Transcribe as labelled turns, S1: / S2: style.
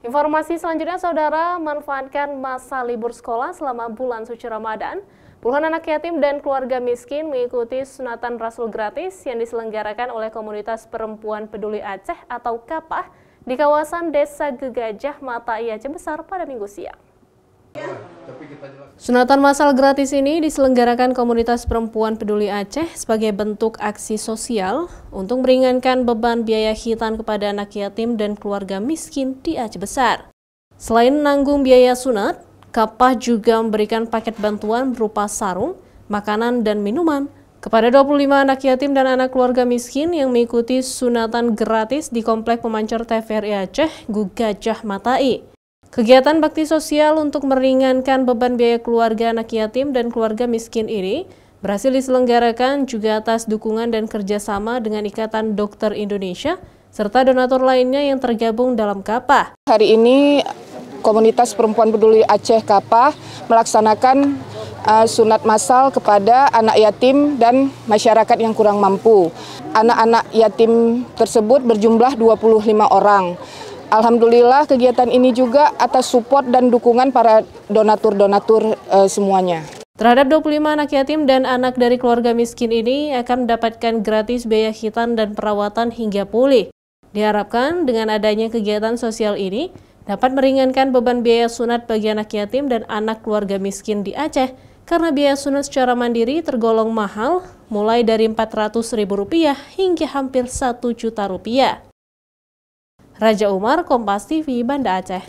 S1: Informasi selanjutnya, saudara, manfaatkan masa libur sekolah selama bulan suci Ramadan. Puluhan anak yatim dan keluarga miskin mengikuti sunatan Rasul gratis yang diselenggarakan oleh Komunitas Perempuan Peduli Aceh atau KAPAH di kawasan Desa Gegajah Mata I Aceh Besar pada Minggu siang. Sunatan massal gratis ini diselenggarakan Komunitas Perempuan Peduli Aceh sebagai bentuk aksi sosial untuk meringankan beban biaya khitan kepada anak yatim dan keluarga miskin di Aceh Besar. Selain menanggung biaya sunat, KAPAH juga memberikan paket bantuan berupa sarung, makanan, dan minuman kepada 25 anak yatim dan anak keluarga miskin yang mengikuti sunatan gratis di Komplek Pemancar TVRI Aceh, Gegajah Mata I. Kegiatan bakti sosial untuk meringankan beban biaya keluarga anak yatim dan keluarga miskin ini berhasil diselenggarakan juga atas dukungan dan kerjasama dengan Ikatan Dokter Indonesia serta donatur lainnya yang tergabung dalam KAPAH.
S2: Hari ini Komunitas Perempuan Peduli Aceh KAPAH melaksanakan sunat massal kepada anak yatim dan masyarakat yang kurang mampu. Anak-anak yatim tersebut berjumlah 25 orang. Alhamdulillah kegiatan ini juga atas support dan dukungan para donatur-donatur semuanya.
S1: Terhadap 25 anak yatim dan anak dari keluarga miskin ini akan mendapatkan gratis biaya khitan dan perawatan hingga pulih. Diharapkan dengan adanya kegiatan sosial ini dapat meringankan beban biaya sunat bagi anak yatim dan anak keluarga miskin di Aceh karena biaya sunat secara mandiri tergolong mahal mulai dari Rp400.000 hingga hampir Rp1 juta. Raja Umar, Kompas TV, Banda Aceh.